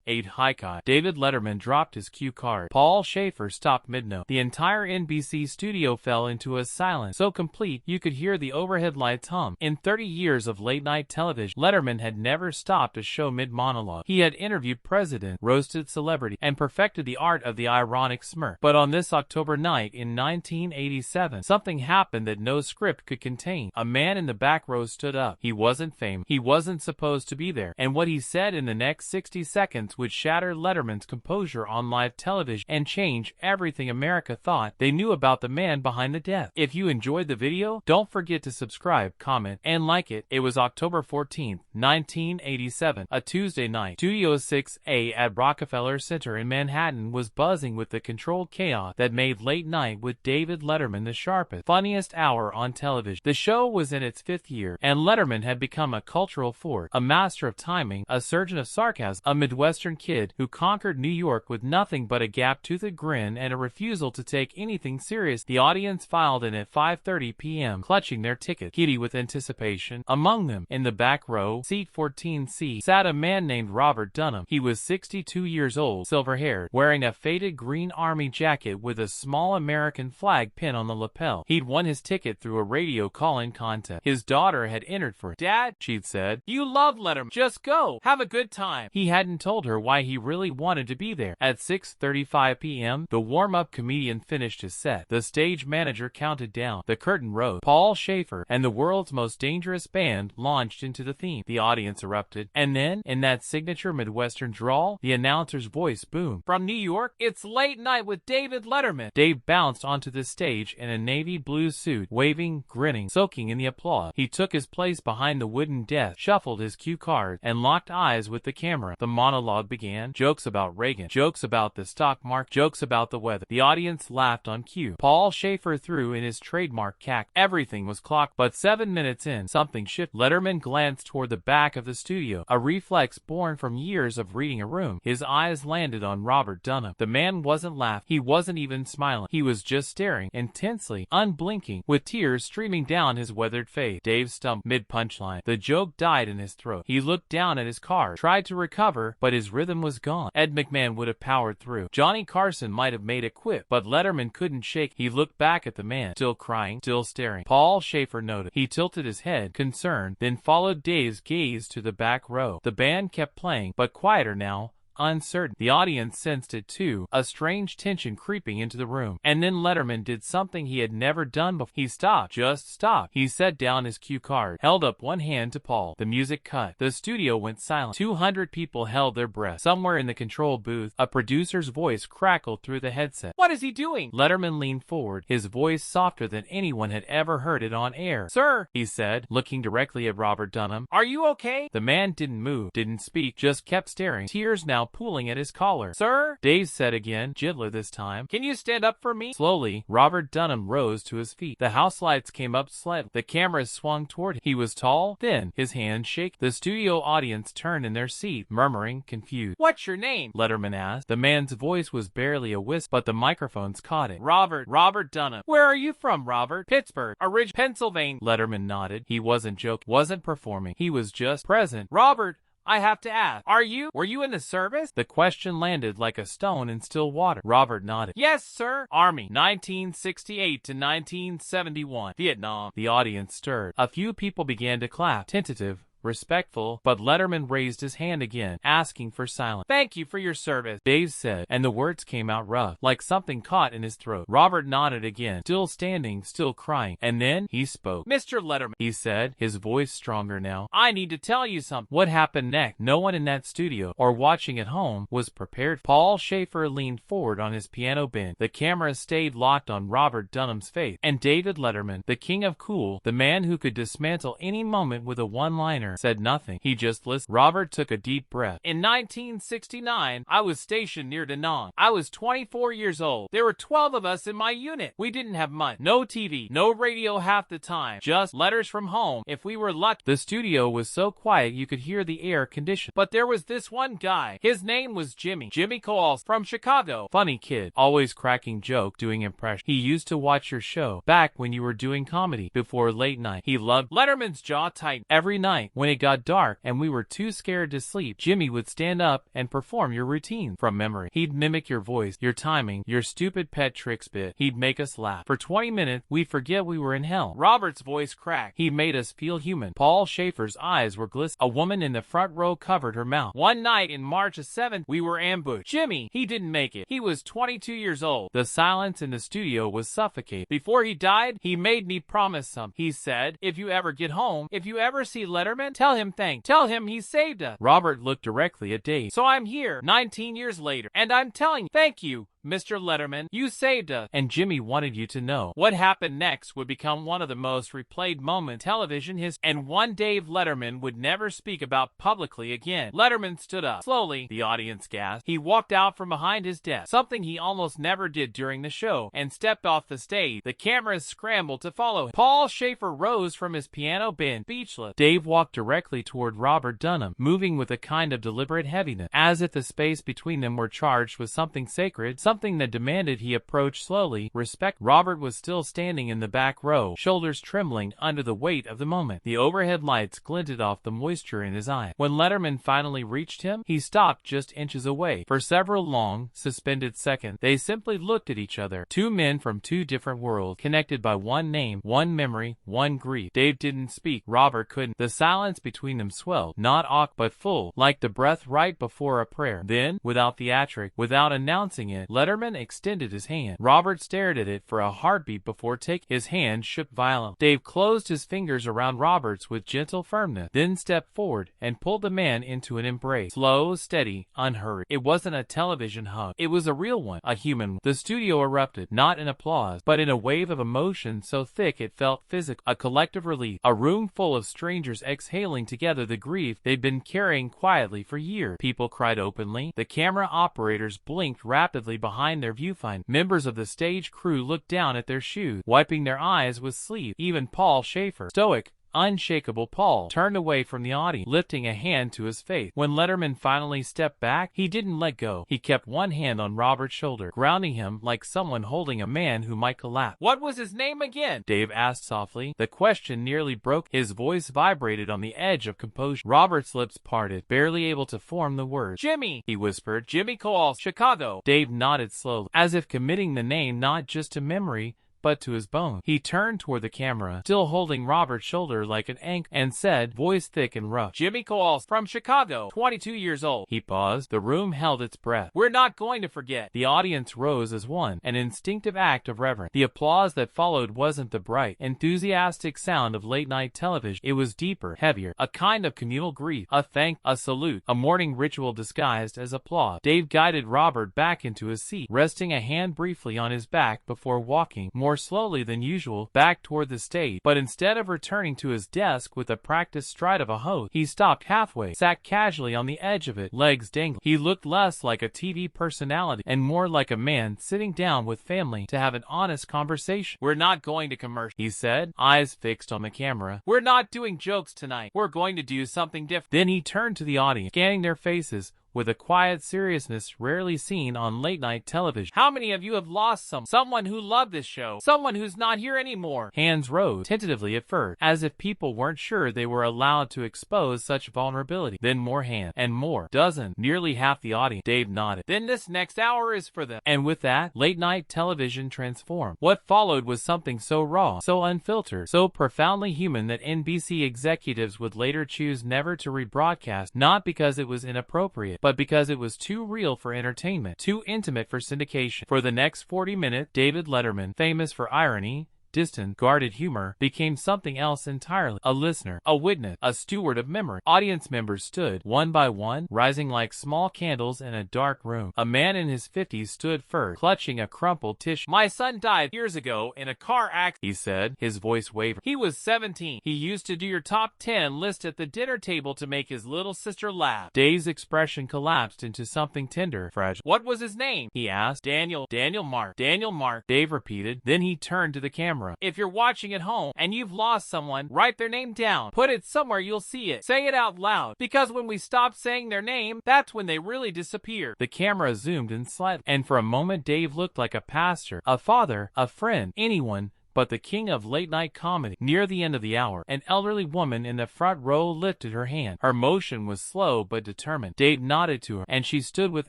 8 Haikai. David Letterman dropped his cue card. Paul Schaefer stopped mid-note. The entire NBC studio fell into a silence so complete you could hear the overhead lights hum. In 30 years of late-night television, Letterman had never stopped a show mid-monologue. He had interviewed presidents, roasted celebrities, and perfected the art of the ironic smirk. But on this October night in 1987, something happened that no script could contain. A man in the back row stood up. He wasn't famous. He wasn't supposed to be there. And what he said in the next 60 seconds would shatter Letterman's composure on live television and change everything America thought they knew about the man behind the desk. If you enjoyed the video, don't forget to subscribe, comment, and like it. It was October 14th, 1987, a Tuesday night. Studio 6A at Rockefeller Center in Manhattan was buzzing with the controlled chaos that made Late Night with David Letterman the sharpest, funniest hour on television. The show was in its 5th year, and Letterman had become a cultural force, a master of timing, a surgeon of sarcasm, a Midwestern kid who conquered New York with nothing but a gap-toothed grin and a refusal to take anything serious. The audience filed in at 5:30 p.m., clutching their tickets, giddy with anticipation. Among them, in the back row, seat 14C, sat a man named Robert Dunham. He was 62 years old, silver-haired, wearing a faded green army jacket with a small American flag pin on the lapel. He'd won his ticket through a radio call-in contest. His daughter had entered for it. "Dad," she'd said, "you love Letterman. Just go. Have a good time." He hadn't told her why he really wanted to be there. At 6:35 p.m., the warm-up comedian finished his set. The stage manager counted down. The curtain rose. Paul Schaefer and the world's most dangerous band launched into the theme. The audience erupted. And then, in that signature Midwestern drawl, the announcer's voice boomed. "From New York, it's Late Night with David Letterman." Dave bounced onto the stage in a navy blue suit, waving, grinning, soaking in the applause. He took his place behind the wooden desk, shuffled his cue card, and locked eyes with the camera. The monologue began. Jokes about Reagan, jokes about the stock market, jokes about the weather. The audience laughed on cue. Paul Schaefer threw in his trademark cack. Everything was clocked, but 7 minutes in, something shifted. Letterman glanced toward the back of the studio, a reflex born from years of reading a room. His eyes landed on Robert Dunham. The man wasn't laughing. He wasn't even smiling. He was just staring, intensely, unblinking, with tears streaming down his weathered face. Dave stumped mid-punchline. The joke died in his throat. He looked down at his card, tried to recover, but his rhythm was gone. Ed McMahon would have powered through. Johnny Carson might have made a quip, but Letterman couldn't shake. He looked back at the man, still crying, still staring. Paul Schaefer noted. He tilted his head, concerned, then followed Dave's gaze to the back row. The band kept playing, but quieter now, uncertain. The audience sensed it too, a strange tension creeping into the room. And then Letterman did something he had never done before. He stopped. Just stopped. He set down his cue card, held up one hand to Paul. The music cut. The studio went silent. 200 people held their breath. Somewhere in the control booth, a producer's voice crackled through the headset. "What is he doing?" Letterman leaned forward, his voice softer than anyone had ever heard it on air. "Sir," he said, looking directly at Robert Dunham, "are you okay?" The man didn't move, didn't speak, just kept staring, tears now pulling at his collar. "Sir," Dave said again, gentler this time, "can you stand up for me?" Slowly, Robert Dunham rose to his feet. The house lights came up slightly. The cameras swung toward him. He was tall, thin, his hands shaking. The studio audience turned in their seat, murmuring, confused. "What's your name?" Letterman asked. The man's voice was barely a whisper, but the microphones caught it. Robert Dunham." "Where are you from, Robert?" "Pittsburgh, Pennsylvania." Letterman nodded. He wasn't joking, wasn't performing. He was just present. "Robert, I have to ask, were you in the service?" The question landed like a stone in still water. Robert nodded. "Yes, sir." "Army, 1968 to 1971. Vietnam." The audience stirred. A few people began to clap, tentative, respectful, but Letterman raised his hand again, asking for silence. "Thank you for your service," Dave said, and the words came out rough, like something caught in his throat. Robert nodded again, still standing, still crying, and then he spoke. "Mr. Letterman," he said, his voice stronger now, "I need to tell you something." What happened next, no one in that studio, or watching at home, was prepared. Paul Schaefer leaned forward on his piano bench. The camera stayed locked on Robert Dunham's face, and David Letterman, the king of cool, the man who could dismantle any moment with a one-liner, said nothing. He just listened. Robert took a deep breath. "In 1969, I was stationed near Da Nang. I was 24 years old. There were 12 of us in my unit. We didn't have much. No TV, no radio half the time. Just letters from home, if we were lucky." The studio was so quiet you could hear the air condition. "But there was this one guy. His name was Jimmy Kowalski, from Chicago. Funny kid. Always cracking joke, doing impressions. He used to watch your show, back when you were doing comedy, before Late Night. He loved." Letterman's jaw tightened. Every night, when When it got dark and we were too scared to sleep, Jimmy would stand up and perform your routine from memory. He'd mimic your voice, your timing, your stupid pet tricks bit. He'd make us laugh. For 20 minutes, we'd forget we were in hell. Robert's voice cracked. He made us feel human. Paul Schaefer's eyes were glistening. A woman in the front row covered her mouth. One night in March of 7th, we were ambushed. Jimmy, he didn't make it. He was 22 years old. The silence in the studio was suffocating. Before he died, he made me promise something. He said, if you ever get home, if you ever see Letterman, tell him thanks. Tell him he saved us. Robert looked directly at Dave. So I'm here, 19 years later, and I'm telling you, thank you, Mr. Letterman, you saved us. And Jimmy wanted you to know. What happened next would become one of the most replayed moments in television history, and one Dave Letterman would never speak about publicly again. Letterman stood up. Slowly, the audience gasped. He walked out from behind his desk, something he almost never did during the show, and stepped off the stage. The cameras scrambled to follow him. Paul Schaefer rose from his piano bench, speechless. Dave walked directly toward Robert Dunham, moving with a kind of deliberate heaviness, as if the space between them were charged with something sacred, something that demanded he approach slowly. Respect. Robert was still standing in the back row, shoulders trembling under the weight of the moment. The overhead lights glinted off the moisture in his eye. When Letterman finally reached him, he stopped just inches away. For several long, suspended seconds, they simply looked at each other. Two men from two different worlds, connected by one name, one memory, one grief. Dave didn't speak. Robert couldn't. The silence between them swelled, not awkward but full, like the breath right before a prayer. Then, without theatric, without announcing it, Letterman extended his hand. Robert stared at it for a heartbeat before taking. His hand shook violently. Dave closed his fingers around Robert's with gentle firmness, then stepped forward and pulled the man into an embrace. Slow, steady, unhurried. It wasn't a television hug. It was a real one, a human one. The studio erupted, not in applause, but in a wave of emotion so thick it felt physical. A collective relief. A room full of strangers exhaling together the grief they'd been carrying quietly for years. People cried openly. The camera operators blinked rapidly behind their viewfinder. Members of the stage crew looked down at their shoes, wiping their eyes with sleeve. Even Paul Schaefer, stoic, unshakable Paul, turned away from the audience, lifting a hand to his face. When Letterman finally stepped back, he didn't let go. He kept one hand on Robert's shoulder, grounding him like someone holding a man who might collapse. What was his name again? Dave asked softly. The question nearly broke. His voice vibrated on the edge of composure. Robert's lips parted, barely able to form the words. Jimmy, he whispered. Jimmy Kowalski, Chicago. Dave nodded slowly, as if committing the name not just to memory, but to his bone. He turned toward the camera, still holding Robert's shoulder like an anchor, and said, voice thick and rough, Jimmy Kowalski, from Chicago, 22 years old. He paused. The room held its breath. We're not going to forget. The audience rose as one, an instinctive act of reverence. The applause that followed wasn't the bright, enthusiastic sound of late-night television. It was deeper, heavier, a kind of communal grief, a thank, a salute, a morning ritual disguised as applause. Dave guided Robert back into his seat, resting a hand briefly on his back before walking, more slowly than usual, back toward the stage. But instead of returning to his desk with the practiced stride of a host, he stopped halfway, sat casually on the edge of it, legs dangling. He looked less like a TV personality and more like a man sitting down with family to have an honest conversation. We're not going to commercial, he said, eyes fixed on the camera. We're not doing jokes tonight. We're going to do something different. Then he turned to the audience, scanning their faces with a quiet seriousness rarely seen on late-night television. How many of you have lost someone who loved this show? Someone who's not here anymore? Hands rose, tentatively at first, as if people weren't sure they were allowed to expose such vulnerability. Then more hands, and more. Dozen, nearly half the audience. Dave nodded. Then this next hour is for them. And with that, late-night television transformed. What followed was something so raw, so unfiltered, so profoundly human that NBC executives would later choose never to rebroadcast, not because it was inappropriate, but because it was too real for entertainment, too intimate for syndication. For the next 40 minutes, David Letterman, famous for irony, distant, guarded humor, became something else entirely. A listener, a witness, a steward of memory. Audience members stood, one by one, rising like small candles in a dark room. A man in his 50s stood first, clutching a crumpled tissue. My son died years ago in a car accident, he said, his voice wavered. He was 17. He used to do your top 10 list at the dinner table to make his little sister laugh. Dave's expression collapsed into something tender, fragile. What was his name? He asked. Daniel Mark. Dave repeated. Then he turned to the camera. If you're watching at home and you've lost someone, write their name down. Put it somewhere you'll see it. Say it out loud, because when we stop saying their name, that's when they really disappear. The camera zoomed in slightly, and for a moment Dave looked like a pastor, a father, a friend, anyone but the king of late-night comedy. Near the end of the hour, an elderly woman in the front row lifted her hand. Her motion was slow but determined. Dave nodded to her, and she stood with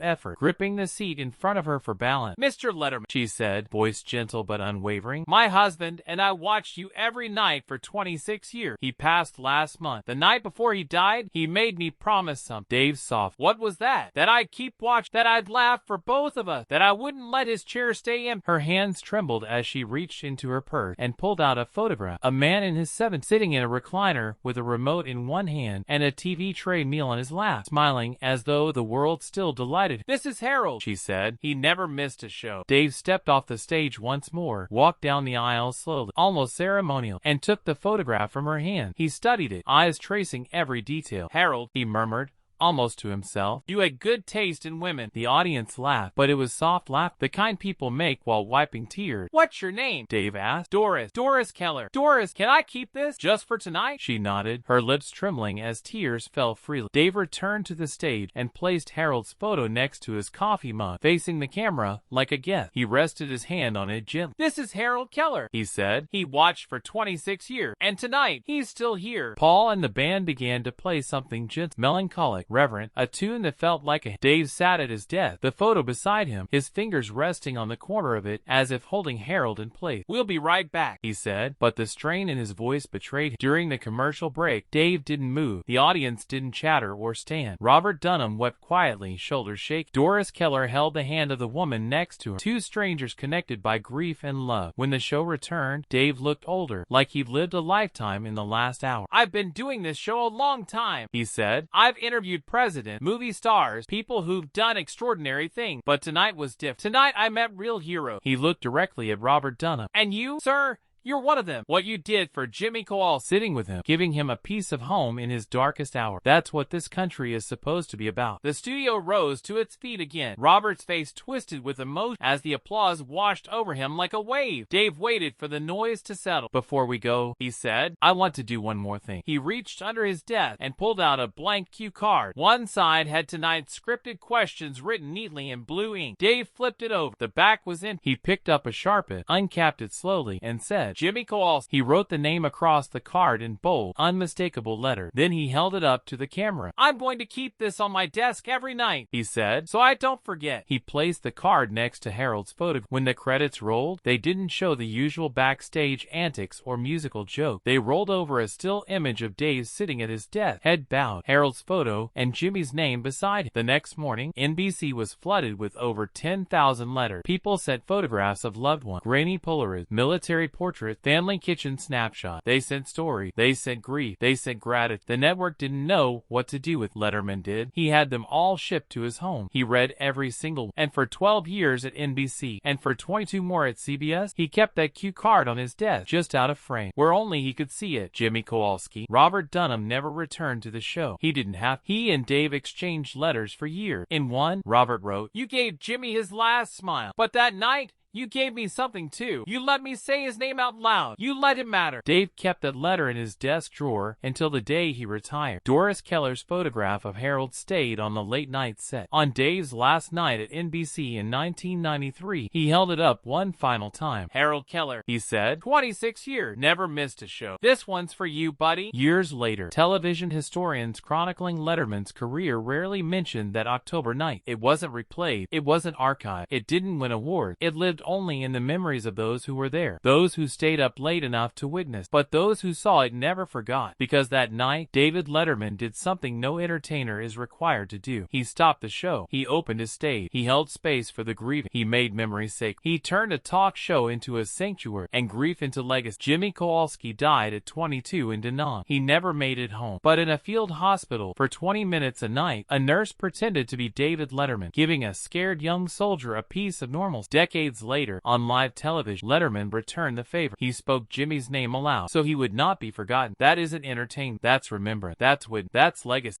effort, gripping the seat in front of her for balance. "Mr. Letterman," she said, voice gentle but unwavering, "my husband and I watched you every night for 26 years. He passed last month. The night before he died, he made me promise something." Dave soft. "What was that?" "That I'd keep watch, that I'd laugh for both of us, that I wouldn't let his chair stay empty." Her hands trembled as she reached into her purse and pulled out a photograph. A man in his 70s sitting in a recliner with a remote in one hand and a TV tray meal on his lap, smiling as though the world still delighted. "This is Harold," she said. "He never missed a show." Dave stepped off the stage once more, walked down the aisle slowly, almost ceremonial, and took the photograph from her hand. He studied it, eyes tracing every detail. "Harold," he murmured, almost to himself, "you had good taste in women." The audience laughed, but it was soft laugh, the kind people make while wiping tears. "What's your name?" Dave asked. "Doris. Doris Keller." "Doris, can I keep this? Just for tonight?" She nodded, her lips trembling as tears fell freely. Dave returned to the stage and placed Harold's photo next to his coffee mug, facing the camera like a guest. He rested his hand on it gently. "This is Harold Keller," he said. "He watched for 26 years, and tonight, he's still here." Paul and the band began to play something gentle, melancholic, reverent, a tune that felt like a... Dave sat at his desk, the photo beside him, his fingers resting on the corner of it as if holding Harold in place. "We'll be right back," he said, but the strain in his voice betrayed him. During the commercial break, Dave didn't move. The audience didn't chatter or stand. Robert Dunham wept quietly, shoulders shaking. Doris Keller held the hand of the woman next to her, two strangers connected by grief and love. When the show returned, Dave looked older, like he'd lived a lifetime in the last hour. "I've been doing this show a long time," he said. "I've interviewed presidents, movie stars, people who've done extraordinary things, but tonight was different. Tonight I met real heroes." He looked directly at Robert Dunham. "And you, sir? You're one of them. What you did for Jimmy Kowalski, sitting with him, giving him a piece of home in his darkest hour. That's what this country is supposed to be about." The studio rose to its feet again. Robert's face twisted with emotion as the applause washed over him like a wave. Dave waited for the noise to settle. "Before we go," he said, "I want to do one more thing." He reached under his desk and pulled out a blank cue card. One side had tonight's scripted questions written neatly in blue ink. Dave flipped it over. The back was in. He picked up a sharpie, uncapped it slowly, and said, "Jimmy Kowalski." He wrote the name across the card in bold, unmistakable letter. Then he held it up to the camera. "I'm going to keep this on my desk every night," he said, "so I don't forget." He placed the card next to Harold's photo. When the credits rolled, they didn't show the usual backstage antics or musical joke. They rolled over a still image of Dave sitting at his desk, head bowed, Harold's photo, and Jimmy's name beside him. The next morning, NBC was flooded with over 10,000 letters. People sent photographs of loved ones, grainy Polaroids, military portraits, family kitchen snapshot. They sent story. They sent grief. They sent gratitude. The network didn't know what to do with. Letterman did. He had them all shipped to his home. He read every single one. And for 12 years at NBC, and for 22 more at CBS, he kept that cue card on his desk, just out of frame, where only he could see it. Jimmy Kowalski. Robert Dunham never returned to the show. He didn't have. He and Dave exchanged letters for years. In one, Robert wrote, "You gave Jimmy his last smile, but that night, you gave me something too. You let me say his name out loud. You let it matter." Dave kept that letter in his desk drawer until the day he retired. Doris Keller's photograph of Harold stayed on the late night set. On Dave's last night at NBC in 1993, he held it up one final time. "Harold Keller," he said, 26 years, never missed a show. This one's for you, buddy." Years later, television historians chronicling Letterman's career rarely mentioned that October night. It wasn't replayed. It wasn't archived. It didn't win awards. It lived only in the memories of those who were there, those who stayed up late enough to witness, but those who saw it never forgot, because that night, David Letterman did something no entertainer is required to do. He stopped the show. He opened his stage. He held space for the grieving. He made memories sacred. He turned a talk show into a sanctuary and grief into legacy. Jimmy Kowalski died at 22 in Dunham. He never made it home, but in a field hospital for 20 minutes a night, a nurse pretended to be David Letterman, giving a scared young soldier a piece of normalcy. Decades later, on live television, Letterman returned the favor. He spoke Jimmy's name aloud, so he would not be forgotten. That isn't entertainment. That's remembrance. That's wit. That's legacy.